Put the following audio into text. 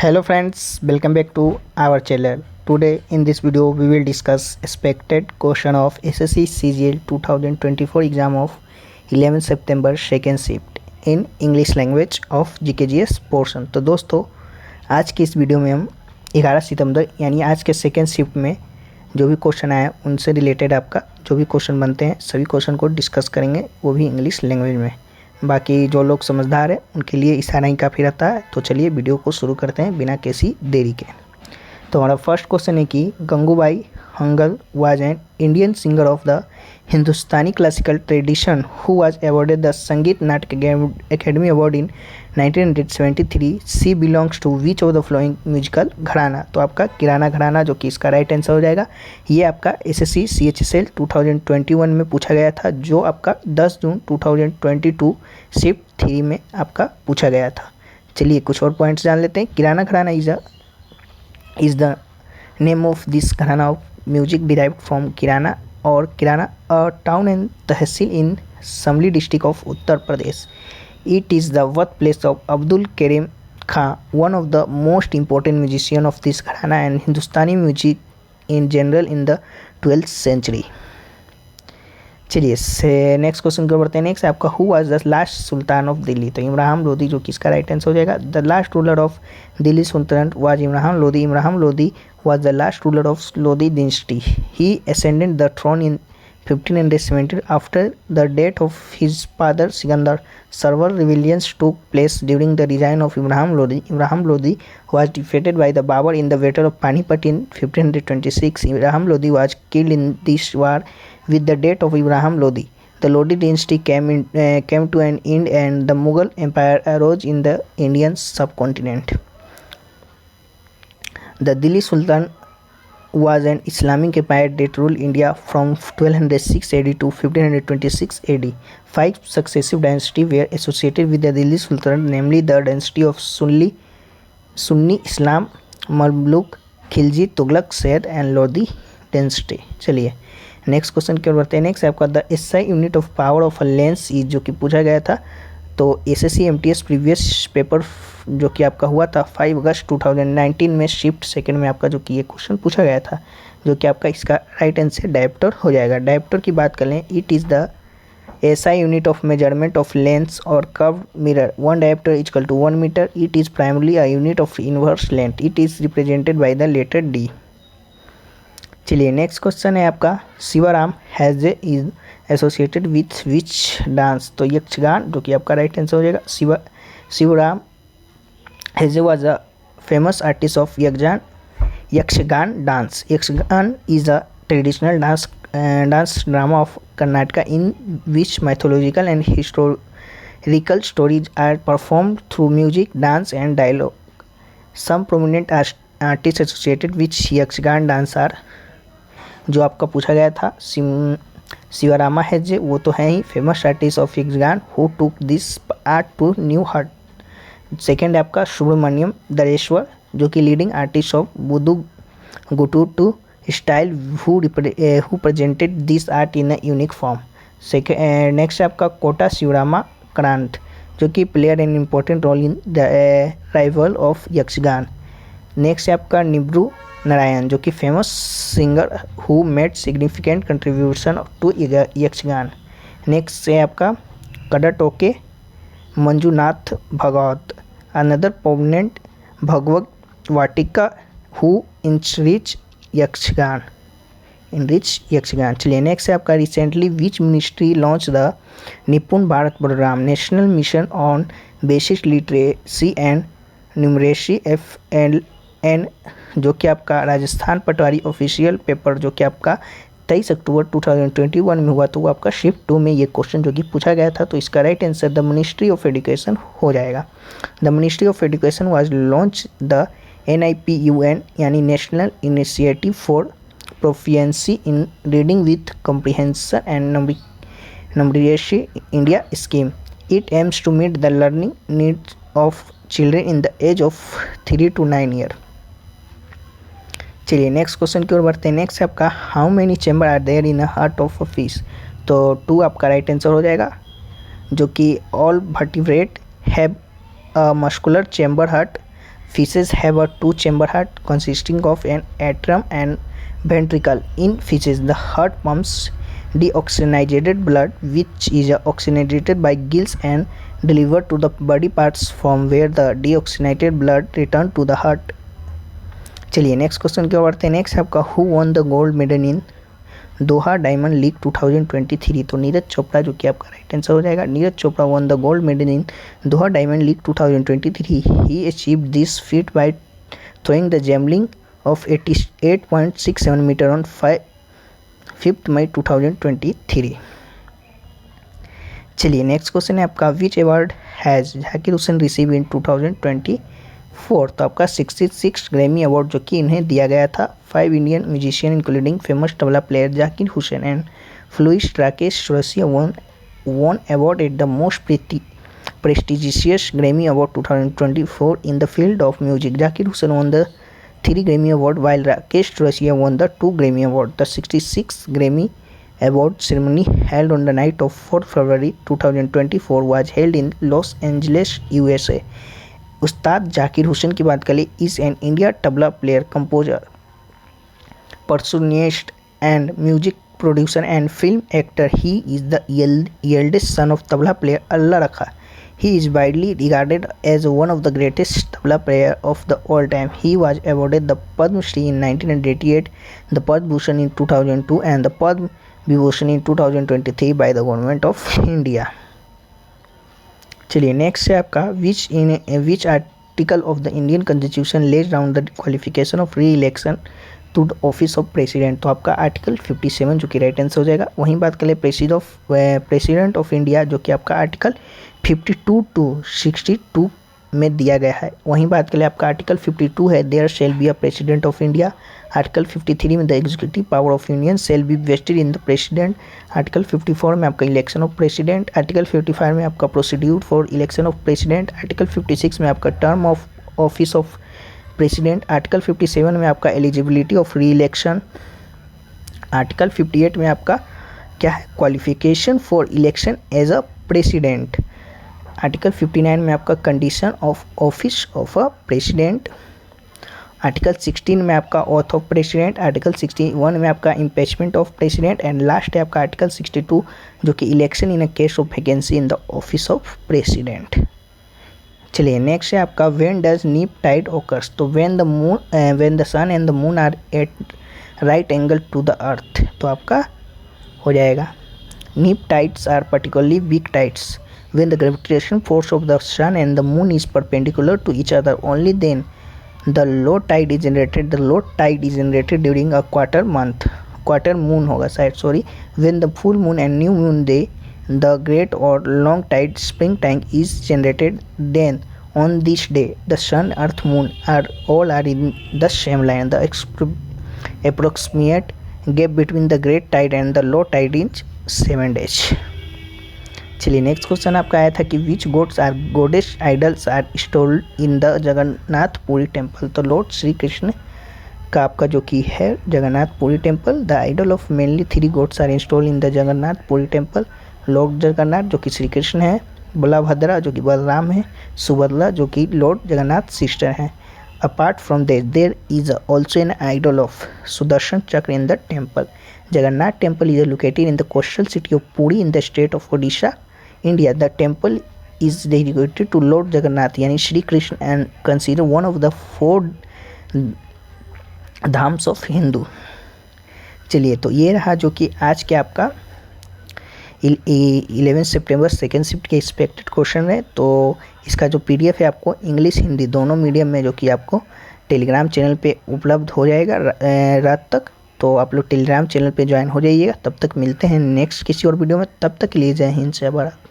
Hello friends, welcome back to our channel. Today in this video we will discuss expected question of SSC CGL 2024 exam of 11 September second shift in English language of GKGS portion। तो दोस्तों आज की इस video में हम 11 सितंबर यानी आज के सेकेंड शिफ्ट में जो भी क्वेश्चन आया उनसे रिलेटेड आपका जो भी क्वेश्चन बनते हैं सभी क्वेश्चन को डिस्कस करेंगे, वो भी इंग्लिश लैंग्वेज में। बाकी जो लोग समझदार हैं उनके लिए इशारा ही काफ़ी रहता है। तो चलिए वीडियो को शुरू करते हैं बिना किसी देरी के। तो हमारा फर्स्ट क्वेश्चन है कि Gangubai Hangal was an Indian singer of the Hindustani classical tradition who was awarded the Sangeet Natak academy award in 1973। She belongs to which of the following musical gharana. तो आपका किराना घराना जो कि इसका राइट आंसर हो जाएगा। ये आपका एसएससी सीएचएसएल 2021 में पूछा गया था, जो आपका 10 जून 2022 शिफ्ट 3 में आपका पूछा गया था। चलिए कुछ और पॉइंट्स जान लेते हैं। किराना घराना is the name of this gharana of music derived from Kirana or Kirana, a town and tehsil in Shamli district of Uttar Pradesh. It is the birthplace of Abdul Karim Khan, one of the most important musicians of this gharana and Hindustani music in general in the 12th century. चलिए से next question को बढ़ते हैं। Next आपका who was the last Sultan of Delhi. तो इमरान लोधी जो कि इसका राइट आंसर हो जाएगा। The last ruler of Delhi sultanate was Imran Lodi. Imran Lodi was the last ruler of Lodi dynasty. He ascended the throne in 1570 after the death of his father Sikandar. Several rebellions took place during the reign of Ibrahim Lodi. Ibrahim Lodi was defeated by the Babur in the Battle of Panipat in 1526. Ibrahim Lodi was killed in this war. With the death of Ibrahim Lodi, the Lodi dynasty came to an end and the Mughal Empire arose in the Indian subcontinent. The Delhi Sultan was an Islamic empire that ruled India from 1206 AD to 1526 AD. Five successive dynasties were associated with the Delhi Sultanate, namely the dynasty of Sunni Islam, Mamluk, Khilji, Tughlaq, Sayyid and Lodi dynasty। चलिए next question की ओर बढ़ते हैं। Next आपका the SI unit of power of a lens is, जो कि पूछा गया था। तो एसएससी एमटीएस प्रीवियस पेपर जो कि आपका हुआ था 5 अगस्त 2019 में शिफ्ट सेकंड में आपका जो कि ये क्वेश्चन पूछा गया था, जो कि आपका इसका राइट आंसर डायप्टर हो जाएगा। डायप्टर की बात करें, it is the SI unit of measurement of lens और curve mirror. 1 dioptre equal to 1 metre. It is primarily a unit of inverse length. It is represented by the letter D. चलिए next question है आपका शिवराम हैजे is associated with which dance. तो यक्षगान जो कि आपका right answer हो जाएगा। शिवराम हैजे was a famous artist of Yakshagana dance. Yakshagana is a traditional dance drama of Karnataka in which mythological and historical stories are performed through music, dance and dialogue. Some prominent artists associated with Yakshagana dance are, जो आपका पूछा गया था शिवरामा हैजे, वो तो है ही famous artist of Yakshagana who took this art to new height. Second है आपका सुब्रमण्यम दरेश्वर, जो कि leading artist of Budu Gutu टू style who presented this art in a unique form. Next है आपका कोटा शिवरामा क्रांत, जो कि player an important role in the revival of Yakshagana. Next है आपका निब्रू नारायण, जो कि famous singer who made significant contribution to Yakshagana. Next है आपका कडाटोके मंजुनाथ भगवत, अनदर प्रोमिनेंट भगवत वाटिका हु इनरिच यक्षगान। चलिए नेक्स्ट है आपका recently which ministry launch the Nipun Bharat programme, national mission on basic literacy and numeracy FLN, जो कि आपका राजस्थान पटवारी ऑफिशियल पेपर जो कि आपका 23 अक्टूबर 2021 में हुआ, तो वो आपका शिफ्ट 2 में ये क्वेश्चन जो कि पूछा गया था। तो इसका right answer the ministry of education हो जाएगा। The ministry of education was launch the NIPUN यानी national initiative for proficiency in reading with comprehension and numeracy India scheme. It aims to meet the learning needs of children in the age of 3 to 9 year. चलिए next question की ओर बढ़ते हैं। Next है आपका how many chamber are there in a heart of a fish. तो 2 आपका right answer हो जाएगा, जो कि all vertebrate have a muscular chamber heart Fishes have a two-chamber heart consisting of an atrium and ventricle. In fishes, the heart pumps deoxygenated blood, which is oxygenated by gills and delivered to the body parts from where the deoxygenated blood return to the heart. चलिए next question की ओर बढ़ते हैं। Next है आपका who won the gold medal in Doha diamond league 2023। तो नीरज चोपड़ा जो कि आपका राइट आंसर हो जाएगा। Neeraj Chopra won the gold medal in Doha diamond league 2023। He achieved this feat by throwing the javelin of 88.67 metre on 5 May 2023। चलिए next question है आपका which award has Zakir Hussain receive in 2024। तो आपका 66 ग्रैमी अवार्ड जो कि इन्हें दिया गया था। 5 Indian musician including famous tabla player Zakir Hussain and flutist Rakesh Chaurasia won award at the most prestigious Grammy Award 2024 in the field of music. Zakir Hussain won the 3 Grammy Award while Rakesh Chorsiya won the 2 Grammy Award. The 66th Grammy Award ceremony held on the night of 4 February 2024 was held in Los Angeles, USA. उस्ताद जाकिर हुसैन की बात करें is an India tabla player, composer, percussionist and music producer and film actor. He is the eldest son of tabla player Allah Rakha. He is widely regarded as one of the greatest tabla player of the all time. He was awarded the Padma Shri in 1988, the Padma Bhushan in 2002 and the Padma Vibhushan in 2023 by the government of India. चलिए next है आपका which article of the Indian constitution lays down the qualification of re election to the office of president. तो आपका article 57 जो कि right answer हो जाएगा। वहीं बात करें प्रेसिडेंट ऑफ इंडिया जो कि आपका आर्टिकल 52 टू 62 में दिया गया है। वहीं बात करें आपका आर्टिकल 52 है there shall be a president of India. Article 53 में the executive power of union shall be vested in the president. Article 54 में आपका इलेक्शन ऑफ प्रेसिडेंट। आर्टिकल 55 में आपका procedure for election of president. Article 56 में आपका term of office of president. Article 57 में आपका eligibility of re election. Article 58 में आपका क्या है qualification for election as a president. Article 59 में आपका condition of office of a president. Article 16 में आपका ऑथ ऑफ प्रेसिडेंट। आर्टिकल 61 में आपका impeachment of president and last है आपका आर्टिकल 62 जो कि election in a case of vacancy in the office of president. चलिए नेक्स्ट है आपका when does neap tide occurs. तो when the sun and the moon are at right angle to the earth. तो आपका हो जाएगा neap tides are particularly weak tides when the gravitational force of the sun and the moon is perpendicular to each other. Only then the low tide is generated. The low tide is generated during a quarter moon होगा शायद, sorry. When the full moon and new moon day, the great or long tide spring time is generated. Then on this day the sun, earth, moon are in the same line. The approximate gap between the great tide and the low tide is 7 days. चलिए next question आपका आया था कि which gods are goddess idols are installed in the Jagannath Puri temple. तो lord Shri Krishna का आपका जो कि है Jagannath Puri temple. The idol of mainly 3 gods are installed in the Jagannath Puri temple. Lord Jagannath जो कि श्री कृष्ण है, बलभद्रा जो कि बलराम है, सुभद्रा जो कि लॉर्ड जगन्नाथ सिस्टर हैं। Apart from there is also an idol of Sudarshan Chakra in the temple. Jagannath temple is located in the coastal city of Puri in the state of Odisha, India. The temple is dedicated to Lord Jagannath यानी Shri Krishna and considered one of the 4 dhams of Hindu. चलिए तो ये रहा जो कि आज के आपका 11 सितंबर सेकेंड शिफ्ट के एक्सपेक्टेड क्वेश्चन है। तो इसका जो PDF है आपको इंग्लिश हिंदी दोनों मीडियम में जो कि आपको टेलीग्राम चैनल पे उपलब्ध हो जाएगा रात तक। तो आप लोग टेलीग्राम चैनल पे ज्वाइन हो जाइएगा। तब तक मिलते हैं नेक्स्ट किसी और वीडियो में। तब तक के लिए जय हिंद जय भारत।